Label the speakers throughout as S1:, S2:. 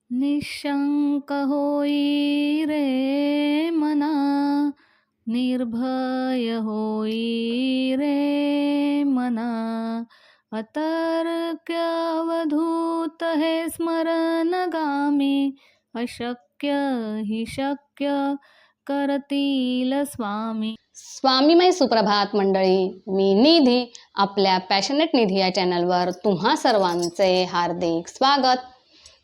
S1: निशंक होई रे मना, निर्भय होई रे मना. अतर्क्यवधूत हे स्मरणगामी, अशक्य हि शक्य करतील स्वामी.
S2: स्वामीमय सुप्रभात मंडळी. मी निधी, आपल्या पॅशनेट निधी या चॅनलवर तुम्हा सर्वांचे हार्दिक स्वागत.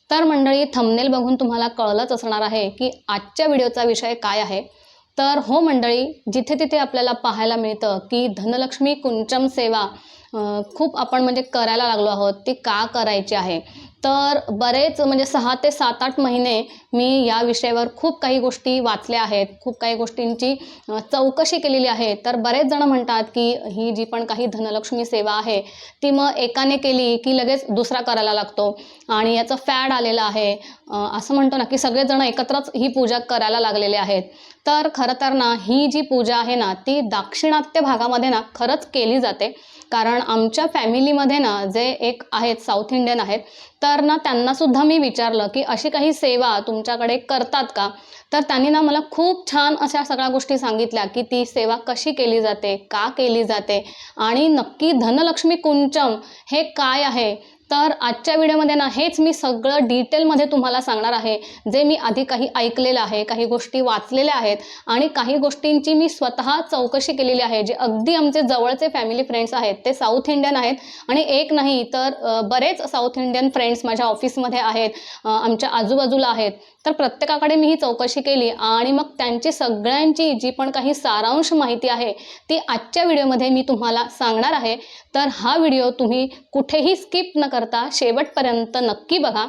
S2: तर मंडळी, थंबनेल बघून तुम्हाला कळलंच असणार आहे की आजच्या व्हिडिओचा विषय काय आहे. तर हो मंडळी, जिथे तिथे आपल्याला पाहायला मिळतं की धनलक्ष्मी कुंचम सेवा खूप आपण म्हणजे करायला लागलो आहोत. ती का करायची आहे, तर बरेच म्हणजे 6 ते 7-8 महिने मी या विषयावर खूप काही गोष्टी वाचल्या आहेत, खूप काही गोष्टींची चौकशी केलेली आहे. तर बरेच जण म्हणतात की ही जी पण काही धनलक्ष्मी सेवा आहे ती मग एकाने केली की लगेच दुसरा करायला लागतो आणि याचं फॅड आलेलं आहे. असं म्हणतो ना की सगळेजण एकत्रच ही पूजा करायला लागलेले आहेत. तर खरं तर ना, ही जी पूजा आहे ना ती दाक्षिणात्य भागामध्ये ना खरंच केली जाते. कारण आमच्या फॅमिलीमध्ये ना जे एक आहेत साऊथ इंडियन आहेत, तर ना त्यांना सुद्धा मी विचारलं की अशी काही सेवा तुमच्याकडे करतात का. तर त्यांनी ना मला खूप छान अशा सगळ्या गोष्टी सांगितल्या की ती सेवा कशी केली जाते, का केली जाते आणि नक्की धनलक्ष्मी कुंचम हे काय आहे. तर आजच्या व्हिडिओमध्ये ना हेच मी सगळं डिटेलमध्ये तुम्हाला सांगणार आहे. जे मी आधी काही ऐकलेलं आहे, काही गोष्टी वाचलेल्या आहेत आणि काही गोष्टींची मी स्वतः चौकशी केलेली आहे. जे अगदी आमचे जवळचे फॅमिली फ्रेंड्स आहेत ते साऊथ इंडियन आहेत आणि एक नाही तर बरेच साऊथ इंडियन फ्रेंड्स माझ्या ऑफिसमध्ये आहेत, आमच्या आजूबाजूला आहेत. तर प्रत्येकाकडे मी ही चौकशी केली आणि मग त्यांची सगळ्यांची जी पण काही सारांश माहिती आहे ती आजच्या व्हिडिओमध्ये मी तुम्हाला सांगणार आहे. तर हा व्हिडिओ तुम्ही कुठेही स्किप न करता शेवटपर्यंत नक्की बघा.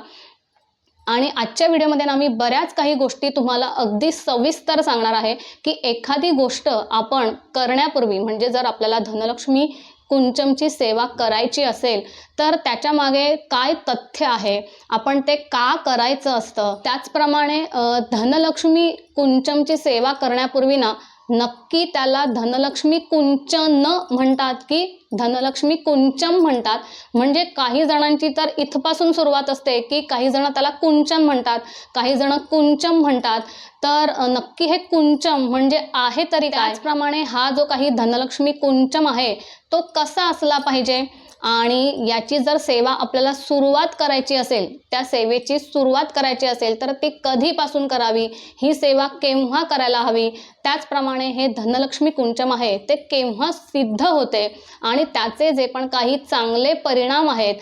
S2: आणि आजच्या व्हिडिओमध्ये ना मी बऱ्याच काही गोष्टी तुम्हाला अगदी सविस्तर सांगणार आहे की एखादी गोष्ट आपण करण्यापूर्वी, म्हणजे जर आपल्याला धनलक्ष्मी कुंचमची सेवा करायची असेल तर त्याच्या मागे काय तथ्य आहे, आपण ते का करायचं असतं. त्याचप्रमाणे धनलक्ष्मी कुंचमची सेवा करण्यापूर्वी ना नक्की त्याला धनलक्ष्मी कुंचन म्हणतात की धनलक्ष्मी कुंचम म्हणतात. म्हणजे काही जणांची तर इथपासून सुरुवात असते की काही जण त्याला कुंचन म्हणतात, काही जण कुंचम म्हणतात. तर नक्की हे कुंचम म्हणजे आहे तरी काय. त्याचप्रमाणे हा जो काही धनलक्ष्मी कुंचम आहे तो कसा असला पाहिजे आणि याची जर सेवा आपल्याला सुरुवात करायची असेल, त्या सेवेची सुरुवात करायची असेल तर ती कधीपासून करावी, ही सेवा केव्हा करायला हवी. त्याचप्रमाणे हे धनलक्ष्मी कुंचम आहे ते केव्हा सिद्ध होते आणि त्याचे जे पण काही चांगले परिणाम आहेत,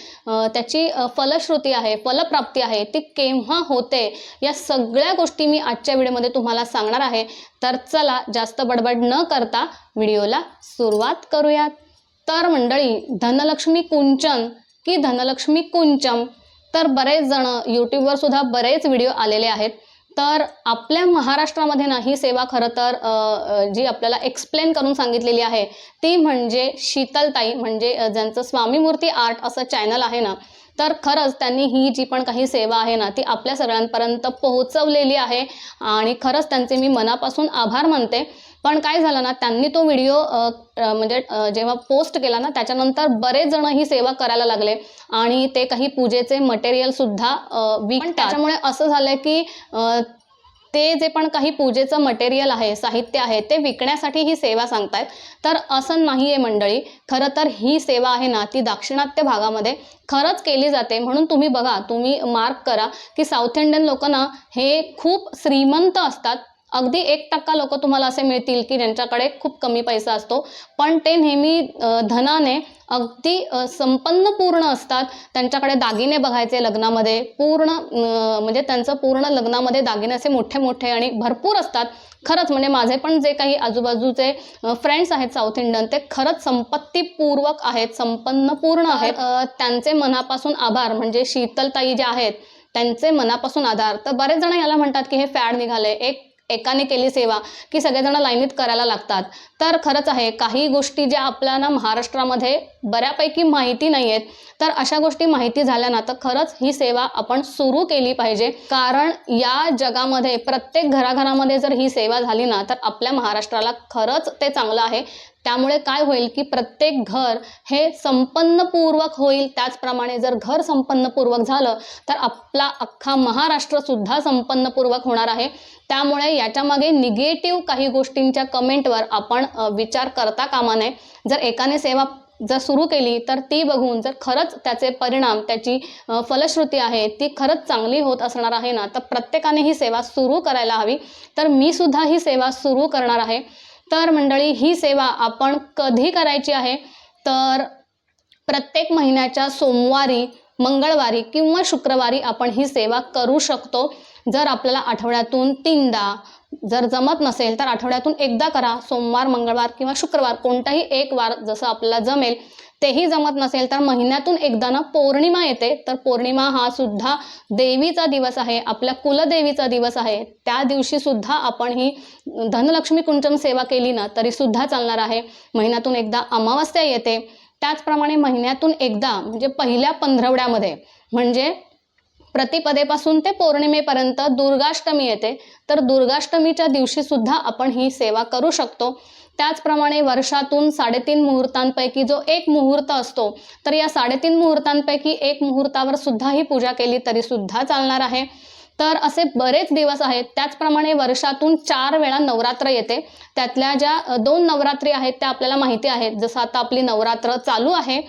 S2: त्याची फलश्रुती आहे, फलप्राप्ती आहे ती केव्हा होते, या सगळ्या गोष्टी मी आजच्या व्हिडिओमध्ये तुम्हाला सांगणार आहे. तर चला जास्त बडबड न करता व्हिडिओला सुरुवात करूयात. तर मंडळी, धनलक्ष्मी कुंचन की धनलक्ष्मी कुंचम, तर बरेच जण यूट्यूबवर सुद्धा बरेच व्हिडिओ आलेले आहेत. तर आपल्या महाराष्ट्रामध्ये ना ही सेवा खरं तर जी आपल्याला एक्सप्लेन करून सांगितलेली आहे ती म्हणजे शीतलताई, म्हणजे ज्यांचं स्वामी मूर्ती आर्ट असं चॅनल आहे ना, तर खरंच त्यांनी ही जी पण काही सेवा आहे ना ती आपल्या सगळ्यांपर्यंत पोहोचवलेली आहे आणि खरंच त्यांचे मी मनापासून आभार मानते. पण काय झालं ना, त्यांनी तो व्हिडिओ म्हणजे जेव्हा पोस्ट केला ना त्याच्यानंतर बरेच जण ही सेवा करायला लागले आणि ते काही पूजेचे मटेरियल सुद्धा विकतात. त्याच्यामुळे असं झालंय की ते जे पण काही पूजेचं मटेरियल आहे, साहित्य आहे, ते विकण्यासाठी ही सेवा सांगतायत. तर असं नाही आहे मंडळी. खरं तर ही सेवा आहे ना ती दाक्षिणात्य भागामध्ये खरंच केली जाते. म्हणून तुम्ही बघा, तुम्ही मार्क करा की साऊथ इंडियन लोक ना हे खूप श्रीमंत असतात. अगदी 1% लोक तुम्हाला असे मिळतील की ज्यांच्याकडे खूप कमी पैसा असतो, पण ते नेहमी धनाने अगदी संपन्न पूर्ण असतात. त्यांच्याकडे दागिने बघायचे लग्नामध्ये पूर्ण, म्हणजे त्यांचं पूर्ण लग्नामध्ये दागिने असे मोठे मोठे आणि भरपूर असतात. खरंच म्हणजे माझे पण जे काही आजूबाजूचे फ्रेंड्स आहेत साऊथ इंडियन, ते खरंच संपत्तीपूर्वक आहेत, संपन्न पूर्ण आहेत. त्यांचे मनापासून आभार. म्हणजे शीतलताई ज्या आहेत त्यांचे मनापासून आधार. तर बरेच जण याला म्हणतात की हे फॅड निघाले, एकाने केली सेवा की सगळेजण लाईनीत करायला लागतात. तर खरंच आहे, काही गोष्टी ज्या आपल्याला महाराष्ट्रामध्ये बऱ्यापैकी माहिती नाही आहेत, तर अशा गोष्टी माहिती झाल्या ना तर खरंच ही सेवा आपण सुरू केली पाहिजे. कारण या जगामध्ये प्रत्येक घराघरामध्ये जर ही सेवा झाली ना तर आपल्या महाराष्ट्राला खरंच ते चांगलं आहे. त्यामुळे काय होईल की प्रत्येक घर हे संपन्नपूर्वक होईल. त्याचप्रमाणे जर घर संपन्नपूर्वक झालं तर आपला अख्खा महाराष्ट्र सुद्धा संपन्नपूर्वक होणार आहे. त्यामुळे याच्यामागे निगेटिव्ह काही गोष्टींच्या कमेंटवर आपण विचार करता कामा नये. जर एकाने सेवा जर सुरू केली तर ती बघून जर खरंच त्याचे परिणाम, त्याची फलश्रुती आहे ती खरंच चांगली होत असणार आहे ना, तर प्रत्येकाने ही सेवा सुरू करायला हवी. तर मी सुद्धा ही सेवा सुरू करणार आहे. तर मंडळी, ही सेवा आपण कधी करायची आहे तर प्रत्येक महिन्याच्या सोमवारी, मंगळवारी किंवा शुक्रवारी आपण ही सेवा करू शकतो. जर आपल्याला आठवड्यातून 3दा, जर जमत नसेल तर आठवड्यातून एकदा करा. सोमवार, मंगळवार किंवा शुक्रवार कोणताही एक वार जसं आपल्याला जमेल. तेही जमत नसेल तर महिन्यातून एकदा ना पौर्णिमा येते, तर पौर्णिमा हा सुद्धा देवीचा दिवस आहे, आपल्या कुलदेवीचा दिवस आहे. त्या दिवशी सुद्धा आपण ही धनलक्ष्मी कुंचम सेवा केली ना तरी सुद्धा चालणार आहे. महिन्यातून एकदा अमावास्या येते. त्याचप्रमाणे महिन्यातून एकदा म्हणजे पहिल्या पंधरवड्यामध्ये म्हणजे प्रतिपदेपासून ते पौर्णिमेपर्यंत दुर्गाष्टमी येते. तर दुर्गाष्टमीच्या दिवशी सुद्धा आपण ही सेवा करू शकतो. त्याचप्रमाणे वर्षातून 3.5 मुहूर्तांपैकी जो एक मुहूर्त असतो, तर या 3.5 मुहूर्तांपैकी एक मुहूर्तावर सुद्धा ही पूजा केली तरी सुद्धा चालणार आहे. तर असे बरेच दिवस आहेत. त्याचप्रमाणे वर्षातून 4 वेळा नवरात्र येते. त्यातल्या ज्या 2 नवरात्री आहेत त्या आपल्याला माहिती आहेत. जसं आता आपली नवरात्र चालू आहे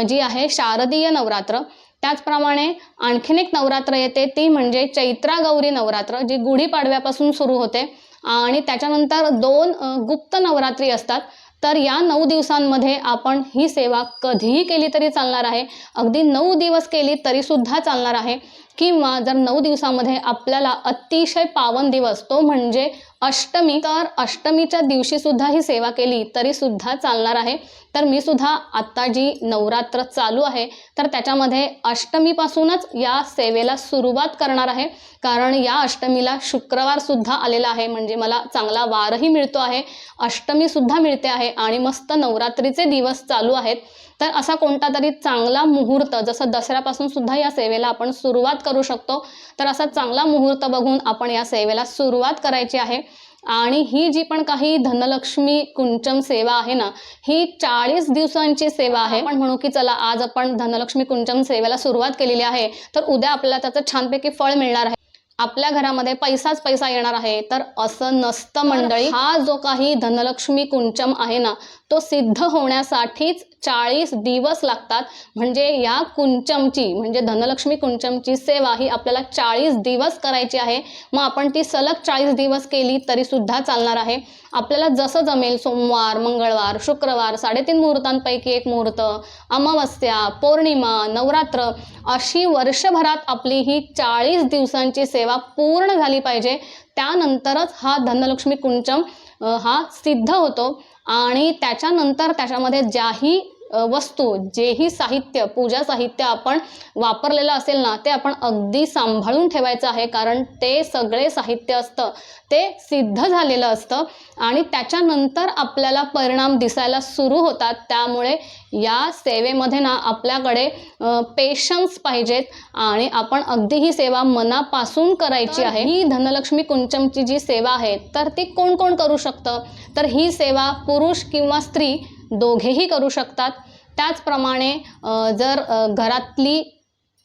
S2: जी आहे शारदीय नवरात्र. त्याचप्रमाणे आणखीन एक नवरात्र येते ती म्हणजे चैत्रा गौरी नवरात्र, जी गुढीपाडव्यापासून सुरू होते. आणि त्याच्यानंतर 2 गुप्त नवरात्री असतात. तर या 9 दिवसांमध्ये आपण ही सेवा कधीही केली तरी चालणार आहे. अगदी 9 दिवस केली तरी सुद्धा चालणार आहे. किंवा जर 9 दिवसामध्ये आपल्याला अतिशय पावन दिवस तो म्हणजे अष्टमी, तर अष्टमीच्या दिवशी सुद्धा ही सेवा केली तरी सुद्धा चालणार आहे. तर मी सुद्धा आता जी नवरात्र चालू आहे तर त्याच्यामध्ये अष्टमीपासूनच या सेवेला सुरुवात करणार आहे. कारण या अष्टमीला शुक्रवार सुद्धा आलेला आहे, म्हणजे मला चांगला वारही मिळतो आहे, अष्टमी सुद्धा मिळते आहे आणि मस्त नवरात्रीचे दिवस चालू आहेत. तर असा कोणता तरी चांगला मुहूर्त, जसं दसऱ्यापासून सुद्धा या सेवेला आपण सुरुवात करू शकतो, तर असा चांगला मुहूर्त बघून आपण या सेवेला सुरुवात करायची आहे. आणि ही जी पण काही धनलक्ष्मी कुंचम सेवा आहे ना, ही 40 दिवसांची सेवा आहे. आपण म्हणू की चला आज आपण धनलक्ष्मी कुंचम सेवेला सुरुवात केलेली आहे तर उद्या आपल्याला त्याचं छानपैकी फळ मिळणार आहे, आपल्या घरामध्ये पैसाच पैसा येणार आहे. तर असं नसतं मंडळी. हा जो काही धनलक्ष्मी कुंचम आहे ना तो सिद्ध होण्यासाठीच 40 दिवस लागतात. म्हणजे या कुंचमची म्हणजे धनलक्ष्मी कुंचमची सेवा ही आपल्याला 40 दिवस करायची आहे. मग आपण ती सलग 40 दिवस केली तरी सुद्धा चालणार आहे. आपल्याला जसं जमेल सोमवार, मंगळवार, शुक्रवार, 3.5 मुहूर्तांपैकी एक मुहूर्त, अमावस्या, पौर्णिमा, नवरात्र अशी वर्षभरात आपली ही 40 दिवसांची सेवा पूर्ण झाली पाहिजे. त्यानंतरच हा धनलक्ष्मी कुंचम हा सिद्ध होतो. आणि त्याच्यानंतर त्याच्यामध्ये ज्याही वस्तू, जेही साहित्य, पूजा साहित्य आपण वापरलेलं असेल ना ते आपण अगदी सांभाळून ठेवायचं आहे. कारण ते सगळे साहित्य असतं ते सिद्ध झालेलं असतं आणि त्याच्यानंतर आपल्याला परिणाम दिसायला सुरू होतात. त्यामुळे या सेवेमध्ये ना आपल्याकडे पेशन्स पाहिजेत आणि आपण अगदी ही सेवा मनापासून करायची आहे. ही धनलक्ष्मी कुंचमची जी सेवा आहे तर ती कोण कोण करू शकतं, तर ही सेवा पुरुष किंवा स्त्री दोघेही करू शकतात. त्याचप्रमाणे जर घरातली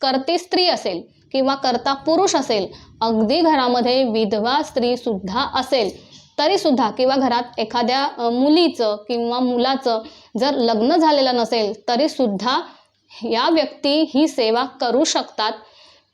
S2: करती स्त्री असेल किंवा करता पुरुष असेल, अगदी घरामध्ये विधवा स्त्री सुद्धा असेल तरी सुद्धा, किंवा घरात एखाद्या मुलीचं किंवा मुलाचं जर लग्न झालेलं नसेल तरी सुद्धा या व्यक्ती ही सेवा करू शकतात.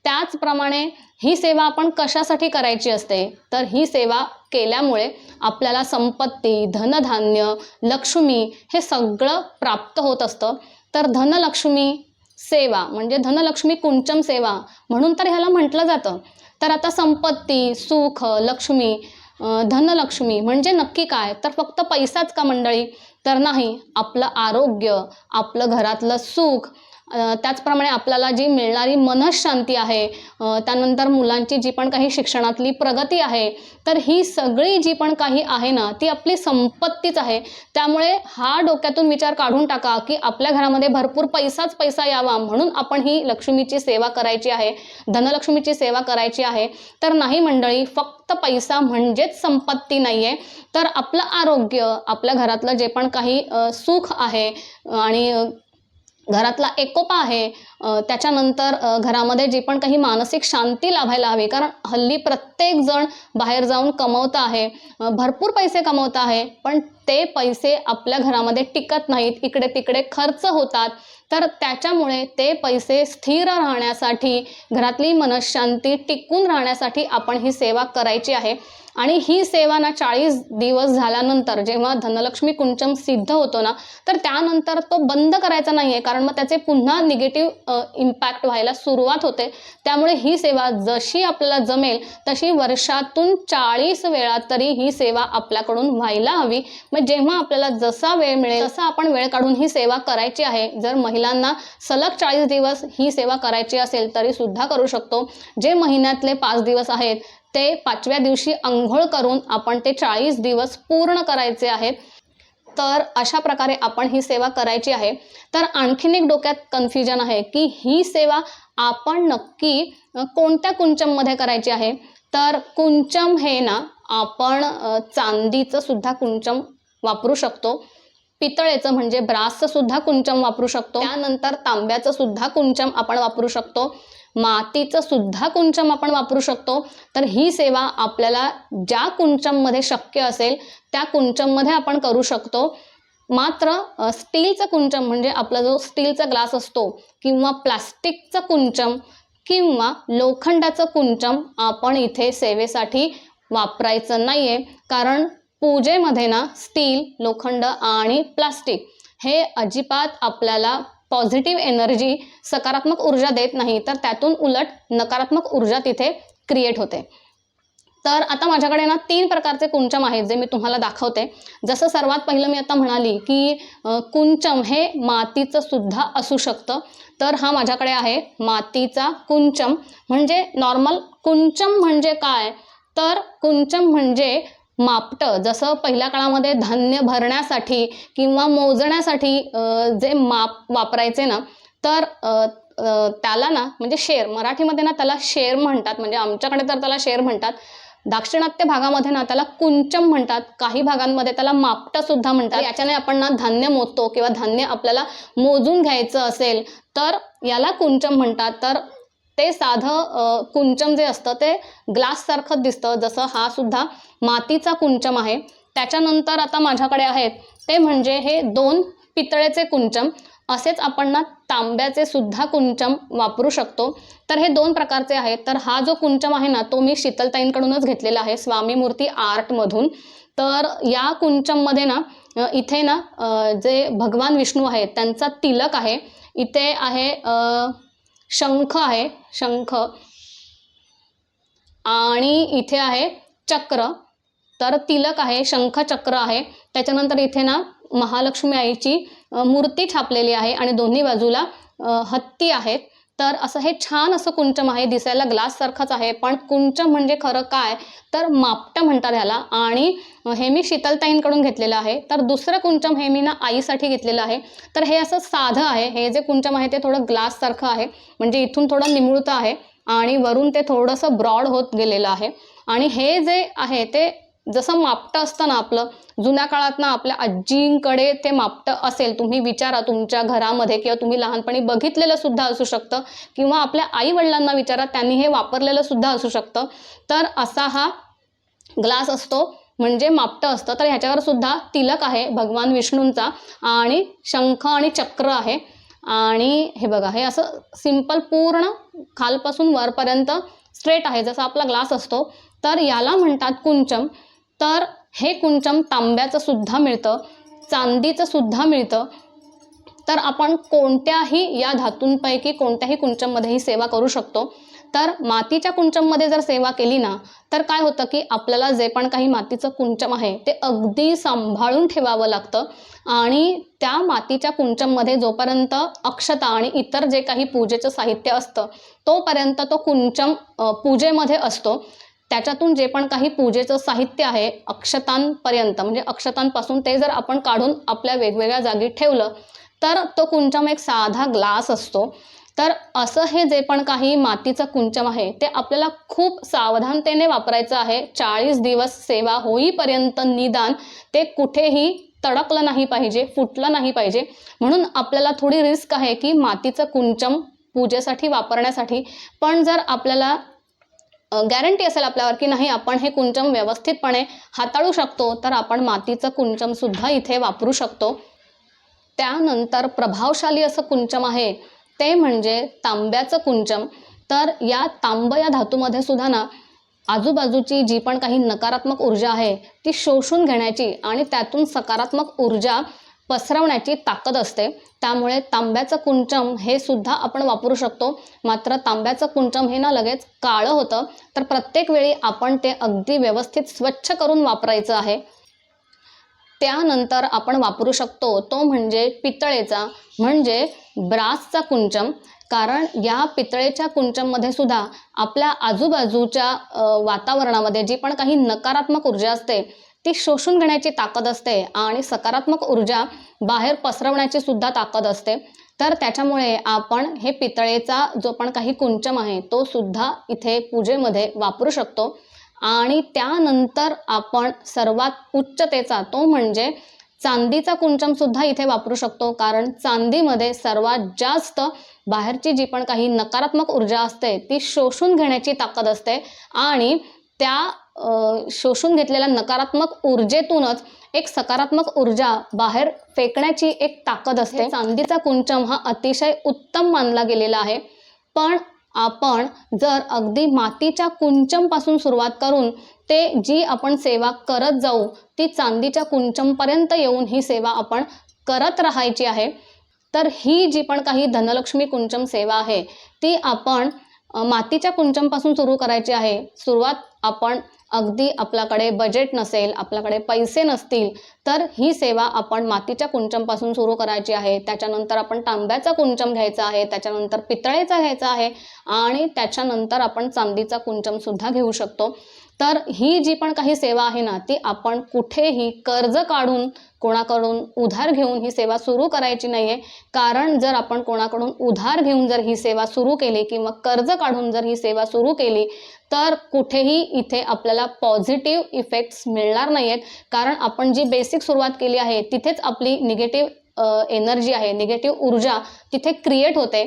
S2: त्याचप्रमाणे ही सेवा आपण कशासाठी करायची असते, तर ही सेवा केल्यामुळे आपल्याला संपत्ती, धनधान्य, लक्ष्मी हे सगळं प्राप्त होत असतं. तर धनलक्ष्मी सेवा म्हणजे धनलक्ष्मी कुंचम सेवा म्हणून तर ह्याला म्हटलं जातं. तर आता संपत्ती, सुख, लक्ष्मी, धनलक्ष्मी म्हणजे नक्की काय, तर फक्त पैसाच का मंडळी, तर नाही. आपलं आरोग्य, आपलं घरातलं सुख, त्याचप्रमाणे आपल्याला जी मिळणारी मनःशांती आहे, त्यानंतर मुलांची जी पण काही शिक्षणातली प्रगती आहे, तर ही सगळी जी पण काही आहे ना ती आपली संपत्तीच आहे. त्यामुळे हा डोक्यातून विचार काढून टाका की आपल्या घरामध्ये भरपूर पैसाच पैसा यावा म्हणून आपण ही लक्ष्मीची सेवा करायची आहे, धनलक्ष्मीची सेवा करायची आहे. तर नाही मंडळी, फक्त पैसा म्हणजेच संपत्ती नाही आहे. तर आपलं आरोग्य, आपल्या घरातलं जे पण काही सुख आहे आणि घरातला एकोपा आहे, त्याच्यानंतर घरामध्ये जी पण काही मानसिक शांती लाभायला हवी. कारण हल्ली प्रत्येक जण बाहेर जाऊन कमवत आहे, भरपूर पैसे कमवत आहे, पण ते पैसे आपल्या घरामध्ये टिकत नाहीत, इकडे तिकडे खर्च होतात. तर त्याच्यामुळे ते पैसे स्थिर राहण्यासाठी, घरातली मनःशांती टिकून राहण्यासाठी आपण ही सेवा करायची आहे. आणि ही सेवा ना 40 दिवस झाल्यानंतर जेव्हा धनलक्ष्मी कुंचम सिद्ध होतो ना, तर त्यानंतर तो बंद करायचा नाही आहे, कारण मग त्याचे पुन्हा निगेटिव्ह इम्पॅक्ट व्हायला सुरुवात होते. त्यामुळे ही सेवा जशी आपल्याला जमेल तशी वर्षातून 40 वेळा तरी ही सेवा आपल्याकडून व्हायला हवी. मग जेव्हा आपल्याला जसा वेळ मिळेल तसा आपण वेळ काढून ही सेवा करायची आहे. जर महिलांना सलग 40 दिवस ही सेवा करायची असेल तरी सुद्धा करू शकतो. जे महिन्यातले 5 दिवस आहेत ते 5व्या दिवशी अंघोळ करून आपण ते 40 दिवस पूर्ण करायचे आहेत. तर अशा प्रकारे आपण ही सेवा करायची आहे. तर आणखीन एक डोक्यात कन्फ्युजन आहे की ही सेवा आपण नक्की कोणत्या कुंचममध्ये करायची आहे. तर कुंचम हे ना आपण चांदीचं सुद्धा कुंचम वापरू शकतो, पितळेचं म्हणजे ब्रासचं सुद्धा कुंचम वापरू शकतो, त्यानंतर तांब्याचं सुद्धा कुंचम आपण वापरू शकतो, मातीचं सुद्धा कुंचम आपण वापरू शकतो. तर ही सेवा आपल्याला ज्या कुंचममध्ये शक्य असेल त्या कुंचममध्ये आपण करू शकतो. मात्र स्टीलचं कुंचम म्हणजे आपला जो स्टीलचा ग्लास असतो किंवा प्लास्टिकचं कुंचम किंवा लोखंडाचं कुंचम आपण इथे सेवेसाठी वापरायचं नाही आहे. कारण पूजेमध्ये ना स्टील, लोखंड आणि प्लास्टिक हे अजिबात आपल्याला पॉझिटिव्ह एनर्जी, सकारात्मक ऊर्जा देत नाही, तर त्यातून उलट नकारात्मक ऊर्जा तिथे क्रिएट होते. तर आता माझ्याकडे ना 3 प्रकारचे कुंचम आहेत जे मी तुम्हाला दाखवते. जसं सर्वात पहिलं मी आता म्हणाली की कुंचम हे मातीचं सुद्धा असू शकतं. तर हा माझ्याकडे आहे मातीचा कुंचम. म्हणजे नॉर्मल कुंचम म्हणजे काय, तर कुंचम म्हणजे मापटं. जसं पहिल्या काळामध्ये धान्य भरण्यासाठी किंवा मोजण्यासाठी जे माप वापरायचे ना, तर त्याला ना म्हणजे शेर, मराठीमध्ये ना त्याला शेर म्हणतात, म्हणजे आमच्याकडे तर त्याला शेर म्हणतात. दाक्षिणात्य भागामध्ये ना त्याला कुंचम म्हणतात, काही भागांमध्ये त्याला मापटं सुद्धा म्हणतात. याच्याने आपण ना धान्य मोजतो किंवा धान्य आपल्याला मोजून घ्यायचं असेल तर याला कुंचम म्हणतात. तर ते साधं कुंचम जे असतं ते ग्लाससारखं दिसतं, जसं हा सुद्धा मातीचा कुंचम आहे. त्याच्यानंतर आता माझ्याकडे आहेत ते म्हणजे हे 2 पितळेचे कुंचम. असेच आपण ना तांब्याचे सुद्धा कुंचम वापरू शकतो. तर हे 2 प्रकारचे आहेत. तर हा जो कुंचम आहे ना तो मी शीतलताईंकडूनच घेतलेला आहे, स्वामी मूर्ती आर्टमधून. तर या कुंचममध्ये ना इथे ना जे भगवान विष्णू आहेत त्यांचा तिलक आहे. इथे आहे शंख आहे, शंख, आणि इथे आहे चक्र. तर तिलक आहे, शंख, चक्र आहे. त्याच्यानंतर इथे ना महालक्ष्मी आईची मूर्ती छापलेली आहे आणि दोन्ही बाजूला हत्ती आहेत. तर असं हे छान असं कुंचम आहे, दिसायला ग्लास सारखंच आहे, पण कुंचम म्हणजे खरं काय तर मापटं म्हणतात ह्याला. आणि हे मी शीतलताईंकडून घेतलेलं आहे. तर दुसरं कुंचम हे मी ना आईसाठी घेतलेलं आहे. तर हे असं साधं आहे. हे जे कुंचम आहे ते थोडं ग्लास सारखं आहे, म्हणजे इथून थोडं निमुळतं आहे आणि वरून ते थोडंसं ब्रॉड होत गेलेलं आहे. आणि हे जे आहे ते जसं मापटं असतं ना आपलं, जुन्या काळात ना आपल्या आजींकडे ते मापटं असेल, तुम्ही विचारा तुमच्या घरामध्ये, किंवा तुम्ही लहानपणी बघितलेलं सुद्धा असू शकतं, किंवा आपल्या आई वडिलांना विचारा, त्यांनी हे वापरलेलं सुद्धा असू शकतं. तर असा हा ग्लास असतो, म्हणजे मापटं असतं. तर ह्याच्यावर सुद्धा तिलक आहे भगवान विष्णूंचा आणि शंख आणि चक्र आहे. आणि हे बघा, हे असं सिंपल पूर्ण खालपासून वरपर्यंत स्ट्रेट आहे, जसा आपला ग्लास असतो. तर याला म्हणतात कुंचम. तर हे कुंचम तांब्याचं सुद्धा मिळतं, चांदीचं सुद्धा मिळतं. तर आपण कोणत्याही या धातूंपैकी कोणत्याही कुंचममध्ये ही सेवा करू शकतो. तर मातीच्या कुंचममध्ये जर सेवा केली ना तर काय होतं की आपल्याला जे पण काही मातीचं कुंचम आहे ते अगदी सांभाळून ठेवावं लागतं आणि त्या मातीच्या कुंचममध्ये जोपर्यंत अक्षता आणि इतर जे काही पूजेचं साहित्य असतं तोपर्यंत तो कुंचम पूजेमध्ये असतो. त्याच्यातून जे पण काही पूजेचं साहित्य आहे अक्षतांपर्यंत म्हणजे अक्षतांपासून ते जर आपण काढून आपल्या वेगवेगळ्या जागी ठेवलं तर तो कुंचम एक साधा ग्लास असतो. तर असं हे जे पण काही मातीचं कुंचम आहे ते आपल्याला खूप सावधानतेने वापरायचं आहे. 40 दिवस सेवा होईपर्यंत निदान ते कुठेही तडकलं नाही पाहिजे, फुटलं नाही पाहिजे. म्हणून आपल्याला थोडी रिस्क आहे की मातीचं कुंचम पूजेसाठी वापरण्यासाठी. पण जर आपल्याला गॅरंटी असेल आपल्यावर की नाही आपण हे कुंचम व्यवस्थितपणे हाताळू शकतो तर आपण मातीचं कुंचम सुद्धा इथे वापरू शकतो. त्यानंतर प्रभावशाली असं कुंचम आहे ते म्हणजे तांब्याचं कुंचम. तर या तांब या धातूमध्ये सुद्धा ना आजूबाजूची जी पण काही नकारात्मक ऊर्जा आहे ती शोषून घेण्याची आणि त्यातून सकारात्मक ऊर्जा पसरवण्याची ताकद असते. त्यामुळे तांब्याचं कुंचम हे सुद्धा आपण वापरू शकतो. मात्र तांब्याचं कुंचम हे ना लगेच काळं होतं, तर प्रत्येक वेळी आपण ते अगदी व्यवस्थित स्वच्छ करून वापरायचं आहे. त्यानंतर आपण वापरू शकतो तो म्हणजे पितळेचा म्हणजे ब्रासचा कुंचम. कारण या पितळेच्या कुंचममध्ये सुद्धा आपल्या आजूबाजूच्या वातावरणामध्ये जी पण काही नकारात्मक ऊर्जा असते ती शोषून घेण्याची ताकद असते आणि सकारात्मक ऊर्जा बाहेर पसरवण्याची सुद्धा ताकद असते. तर त्याच्यामुळे आपण हे पितळेचा जो पण काही कुंचम आहे तो सुद्धा इथे पूजेमध्ये वापरू शकतो. आणि त्यानंतर आपण सर्वात उच्चतेचा तो म्हणजे चांदीचा कुंचम सुद्धा इथे वापरू शकतो. कारण चांदीमध्ये सर्वात जास्त बाहेरची जी पण काही नकारात्मक ऊर्जा असते ती शोषून घेण्याची ताकद असते आणि त्या शोषून घेतलेल्या नकारात्मक ऊर्जेतूनच एक सकारात्मक ऊर्जा बाहेर फेकण्याची एक ताकद असते. चांदीचा कुंचम हा अतिशय उत्तम मानला गेलेला आहे. पण आपण जर अगदी मातीच्या कुंचमपासून सुरुवात करून ते जी आपण सेवा करत जाऊ ती चांदीच्या कुंचमपर्यंत येऊन ही सेवा आपण करत राहायची आहे. तर ही जी पण काही धनलक्ष्मी कुंचम सेवा आहे ती आपण मातीच्या कुंचमपासून सुरू करायची आहे. सुरुवात आपण अगदी आपल्याकडे बजेट नसेल, आपल्याकडे पैसे नसतील तर ही सेवा आपण मातीच्या कुंचमपासून सुरू करायची आहे. त्याच्यानंतर आपण तांब्याचा कुंचम घ्यायचा आहे, त्याच्यानंतर पितळेचा घ्यायचा आहे आणि त्याच्यानंतर आपण चांदीचा कुंचम सुद्धा घेऊ शकतो. तर ही जी पण काही सेवा आहे ना ती आपण कुठेही कर्ज काढून कोणाकडून उधार घेऊन ही सेवा सुरू करायची नाहीये. कारण जर आपण कोणाकडून उधार घेऊन जर ही सेवा सुरू केली किंवा कर्ज काढून जर ही सेवा सुरू केली तर कुठेही इथे आपल्याला पॉझिटिव्ह इफेक्ट्स मिळणार नाहीयेत. कारण आपण जी बेसिक सुरुवात केली आहे तिथेच आपली निगेटिव्ह एनर्जी आहे, निगेटिव्ह ऊर्जा तिथे क्रिएट होते.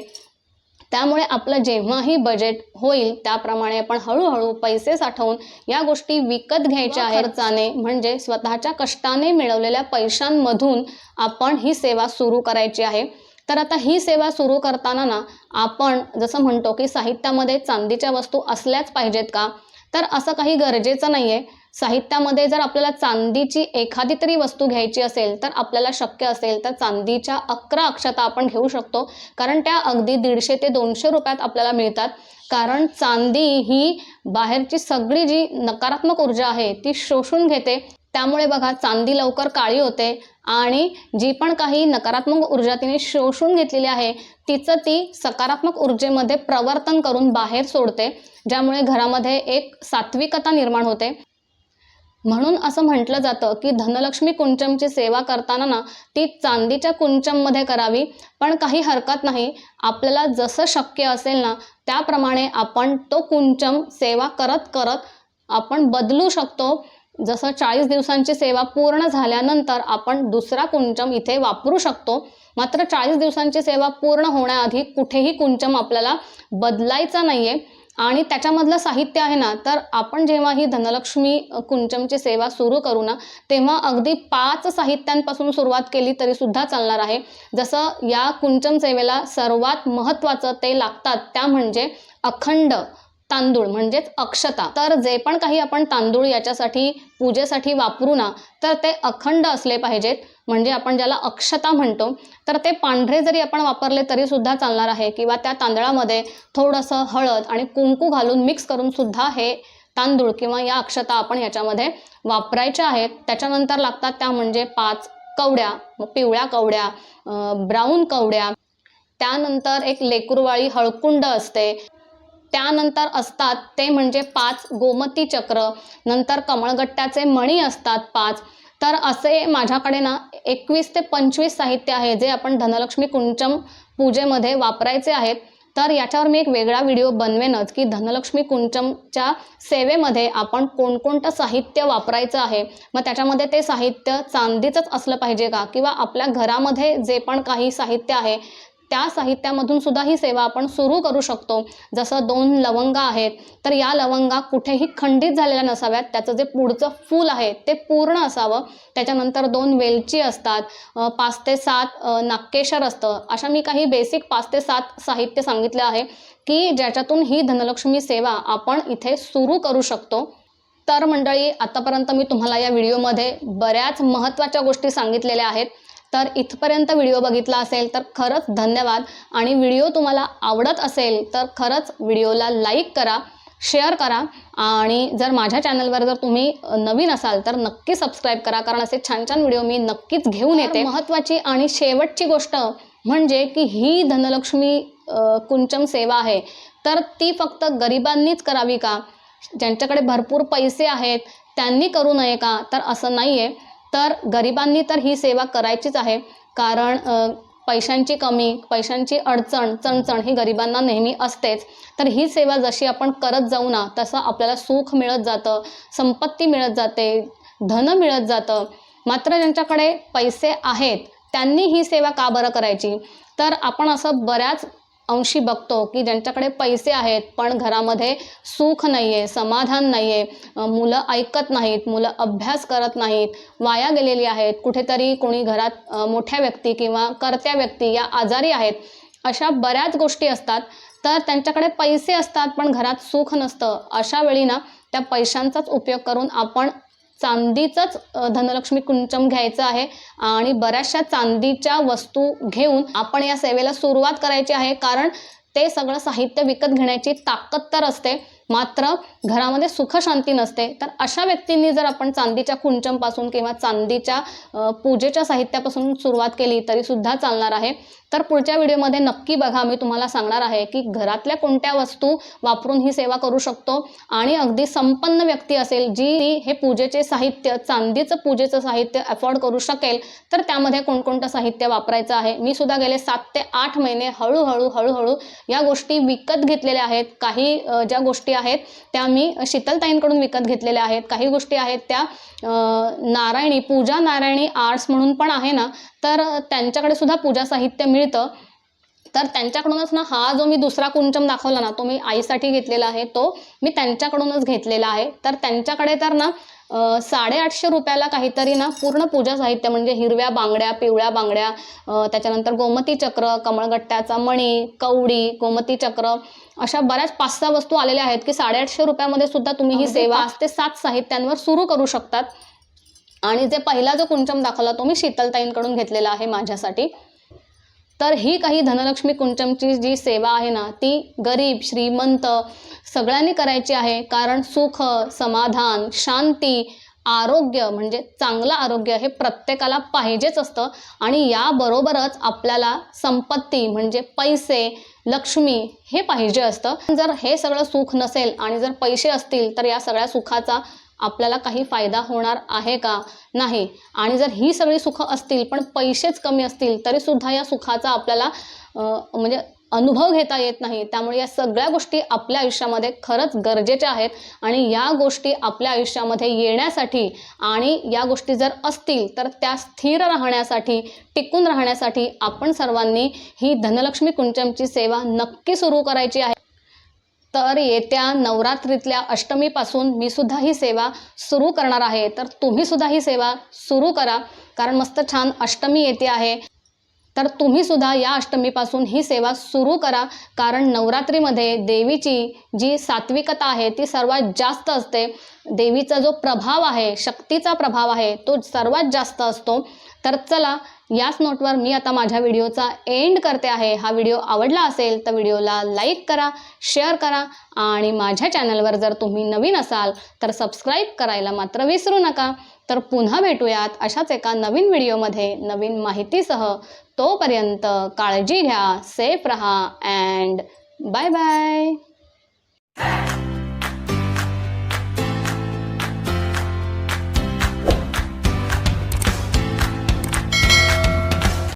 S2: त्यामुळे आपलं जेव्हाही बजेट होईल त्याप्रमाणे आपण हळूहळू पैसे साठवून या गोष्टी विकत घ्यायच्या आहेत. खर्चाने म्हणजे स्वतःच्या कष्टाने मिळवलेल्या पैशांमधून आपण ही सेवा सुरू करायची आहे. तर आता ही सेवा सुरू करताना ना आपण जसं म्हणतो की साहित्यामध्ये चांदीच्या वस्तू असल्याच पाहिजेत का, तर असं काही गरजेचं नाहीये. साहित्यामध्ये जर आपल्याला चांदीची एखादी तरी वस्तू घ्यायची असेल तर आपल्याला शक्य असेल तर चांदीच्या 11 अक्षता आपण घेऊ शकतो. कारण त्या अगदी 150 ते 200 रुपयात आपल्याला मिळतात. कारण चांदी ही बाहेरची सगळी जी नकारात्मक ऊर्जा आहे ती शोषून घेते. त्यामुळे बघा चांदी लवकर काळी होते आणि जी पण काही नकारात्मक ऊर्जा तिने शोषून घेतलेली आहे तिचं ती सकारात्मक ऊर्जेमध्ये प्रवर्तन करून बाहेर सोडते, ज्यामुळे घरामध्ये एक सात्विकता निर्माण होते. म्हणून असं म्हटलं जातं की धनलक्ष्मी कुंचमची सेवा करताना ना ती चांदीच्या कुंचममध्ये करावी. पण काही हरकत नाही, आपल्याला जसं शक्य असेल ना त्याप्रमाणे आपण तो कुंचम सेवा करत करत आपण बदलू शकतो. जसं 40 दिवसांची सेवा पूर्ण झाल्यानंतर आपण दुसरा कुंचम इथे वापरू शकतो. मात्र 40 दिवसांची सेवा पूर्ण होण्याआधी कुठेही कुंचम आपल्याला बदलायचा नाहीये. आणि त्याच्यामधलं साहित्य आहे ना तर आपण जेव्हा ही धनलक्ष्मी कुंचमची सेवा सुरू करू ना तेव्हा अगदी 5 साहित्यांपासून सुरुवात केली तरी सुद्धा चालणार आहे. जसं या कुंचम सेवेला सर्वात महत्त्वाचं ते लागतात त्या म्हणजे अखंड तांदूळ म्हणजेच अक्षता. तर जे पण काही आपण तांदूळ याच्यासाठी पूजेसाठी वापरू ना, तर ते अखंड असले पाहिजेत, म्हणजे आपण ज्याला अक्षता म्हणतो. तर ते पांढरे जरी आपण वापरले तरी सुद्धा चालणार आहे, किंवा त्या तांदळामध्ये थोडंसं हळद आणि कुंकू घालून मिक्स करून सुद्धा हे तांदूळ किंवा या अक्षता आपण याच्यामध्ये वापरायच्या आहेत. त्याच्यानंतर लागतात त्या म्हणजे 5 कवड्या, पिवळ्या कवड्या, ब्राऊन कवड्या. त्यानंतर एक लेकरूवाळी हळकुंड असते. त्यानंतर असतात ते म्हणजे 5 गोमती चक्र. नंतर कमळगट्ट्याचे मणी असतात 5. तर असे माझ्याकडे ना 21 ते 25 साहित्य आहे जे आपण धनलक्ष्मी कुंचम पूजेमध्ये वापरायचे आहेत. तर याच्यावर मी एक वेगळा व्हिडिओ बनवेनच की धनलक्ष्मी कुंचमच्या सेवेमध्ये आपण कोणकोणतं साहित्य वापरायचं आहे. मग त्याच्यामध्ये ते साहित्य चांदीचंच असलं पाहिजे का, किंवा आपल्या घरामध्ये जे पण काही साहित्य आहे त्या साहित्यामधून सुद्धा ही सेवा आपण सुरू करू शकतो. जसं 2 लवंगा आहेत, तर या लवंगा कुठेही खंडित झालेल्या नसाव्यात, त्याचं जे पुढचं फूल आहे ते पूर्ण असावं. त्याच्यानंतर 2 वेलची असतात, 5 ते 7 नागकेशर असतं. अशा मी काही बेसिक 5 ते 7 साहित्य सांगितलं आहे की ज्याच्यातून ही धनलक्ष्मी सेवा आपण इथे सुरू करू शकतो. तर मंडळी, आतापर्यंत मी तुम्हाला या व्हिडिओमध्ये बऱ्याच महत्त्वाच्या गोष्टी सांगितलेल्या आहेत. तर इथपर्यंत व्हिडिओ बघितला असेल तर खरंच धन्यवाद. आणि व्हिडिओ तुम्हाला आवडत असेल तर खरंच व्हिडिओला लाईक करा, शेअर करा, आणि जर माझ्या चॅनलवर जर तुम्ही नवीन असाल तर नक्की सबस्क्राईब करा, कारण असे छान छान व्हिडिओ मी नक्कीच घेऊन येते. महत्त्वाची आणि शेवटची गोष्ट म्हणजे की ही धनलक्ष्मी कुंचम सेवा आहे तर ती फक्त गरिबांनीच करावी का, ज्यांच्याकडे भरपूर पैसे आहेत त्यांनी करू नये का, तर असं नाही आहे. तर गरिबांनी तर ही सेवा करायचीच आहे, कारण पैशांची कमी, पैशांची अडचण, चणचण ही गरिबांना नेहमी असतेच. तर ही सेवा जशी आपण करत जाऊ ना, तसं आपल्याला सुख मिळत जातं, संपत्ती मिळत जाते, धन मिळत जातं. मात्र ज्यांच्याकडे पैसे आहेत त्यांनी ही सेवा का बरं करायची. तर आपण असं बऱ्याच अंशी बघतो की ज्यांच्याकडे पैसे आहेत पण घरामध्ये सुख नाही आहे, समाधान नाही आहे, मुलं ऐकत नाहीत, मुलं अभ्यास करत नाहीत, वाया गेलेली आहेत, कुठेतरी कोणी घरात मोठ्या व्यक्ती किंवा कर्त्या व्यक्ती या आजारी आहेत, अशा बऱ्याच गोष्टी असतात. तर त्यांच्याकडे पैसे असतात पण घरात सुख नसतं. अशा वेळी ना त्या पैशांचाच उपयोग करून आपण चांदीचंच धनलक्ष्मी कुंचम घ्यायचं आहे आणि बऱ्याचशा चांदीच्या वस्तू घेऊन आपण या सेवेला सुरुवात करायची आहे. कारण ते सगळं साहित्य विकत घेण्याची ताकद तर असते, मात्र घरामध्ये सुखशांती नसते. तर अशा व्यक्तींनी जर आपण चांदीच्या कुंचमपासून किंवा चांदीच्या पूजेच्या साहित्यापासून सुरुवात केली तरी सुद्धा चालणार आहे. तर पुढच्या व्हिडिओमध्ये नक्की बघा, मी तुम्हाला सांगणार आहे की घरातल्या कोणत्या वस्तू वापरून ही सेवा करू शकतो. आणि अगदी संपन्न व्यक्ती असेल जी हे पूजेचे साहित्य, चांदीचं पूजेचं साहित्य अफोर्ड करू शकेल, तर त्यामध्ये कोणकोणतं साहित्य वापरायचं आहे. मी सुद्धा गेले 7 ते 8 महिने हळूहळू या गोष्टी विकत घेतलेल्या आहेत. काही ज्या गोष्टी आहेत त्या मी शीतलताईंकडून विकत घेतलेल्या आहेत. काही गोष्टी आहेत त्या नारायणी, पूजा नारायणी आर्ट्स म्हणून पण आहे ना, तर त्यांच्याकडे सुद्धा पूजा साहित्य मिळतं. तर त्यांच्याकडूनच ना हा जो मी दुसरा कुंचम दाखवला ना, तो मी आईसाठी घेतलेला आहे, तो मी त्यांच्याकडूनच घेतलेला आहे. तर त्यांच्याकडे तर ना 850 रुपयाला काहीतरी ना पूर्ण पूजा साहित्य, म्हणजे हिरव्या बांगड्या, पिवळ्या बांगड्या, त्याच्यानंतर गोमती चक्र, कमळगट्ट्याचा मणी, कवडी, गोमती चक्र, अशा बऱ्याच 5-6 वस्तू आलेल्या आहेत की 850 रुपयामध्ये सुद्धा तुम्ही ही सेवा 5 ते 7 साहित्यांवर सुरू करू शकतात. आणि जे पहिला जो कुंचम दाखवला तो मी शीतलताईंकडून घेतलेला आहे माझ्यासाठी. तर ही काही धनलक्ष्मी कुंचमची जी सेवा आहे ना, ती गरीब श्रीमंत सगळ्यांनी करायची आहे. कारण सुख, समाधान, शांती, आरोग्य, म्हणजे चांगलं आरोग्य हे प्रत्येकाला पाहिजेच असतं. आणि याबरोबरच आपल्याला संपत्ती म्हणजे पैसे, लक्ष्मी हे पाहिजे असतं. जर हे सगळं सुख नसेल आणि जर पैसे असतील तर या सगळ्या सुखाचा आपल्याला काही फायदा होणार आहे का? नाही. आणि जर ही सगळी सुख असतील पण पैसेच कमी असतील तरी सुद्धा या सुखाचा आपल्याला म्हणजे अनुभव घेता येत नाही. त्यामुळे या सगळ्या गोष्टी आपल्या आयुष्यामध्ये खरंच गरजेच्या आहेत. आणि या गोष्टी आपल्या आयुष्यामध्ये येण्यासाठी आणि या गोष्टी जर असतील तर त्या स्थिर राहण्यासाठी, टिकून राहण्यासाठी आपण सर्वांनी ही धनलक्ष्मी कुंचमची सेवा नक्की सुरू करायची आहे. तर येत्या नवरात्रीतल्या अष्टमीपासून मी सुद्धा ही सेवा सुरू करणार आहे. तर तुम्ही सुद्धा ही सेवा सुरू करा, कारण मस्त छान अष्टमी येते आहे. तर तुम्ही सुद्धा या अष्टमीपासून ही सेवा सुरू करा, कारण नवरात्रीमध्ये देवीची जी सात्विकता आहे ती सर्वात जास्त असते. देवीचा जो प्रभाव आहे, शक्तीचा प्रभाव आहे, तो सर्वात जास्त असतो. तर चला, याच नोटवर मी आता माझ्या व्हिडिओचा एंड करते आहे. हा व्हिडिओ आवडला असेल तर व्हिडिओला लाईक करा, शेअर करा आणि माझ्या चॅनलवर जर तुम्ही नवीन असाल तर सबस्क्राईब करायला मात्र विसरू नका. तर पुन्हा भेटूयात अशाच एका नवीन व्हिडिओमध्ये नवीन माहितीसह. तोपर्यंत काळजी घ्या, सेफ रहा अँड बाय बाय.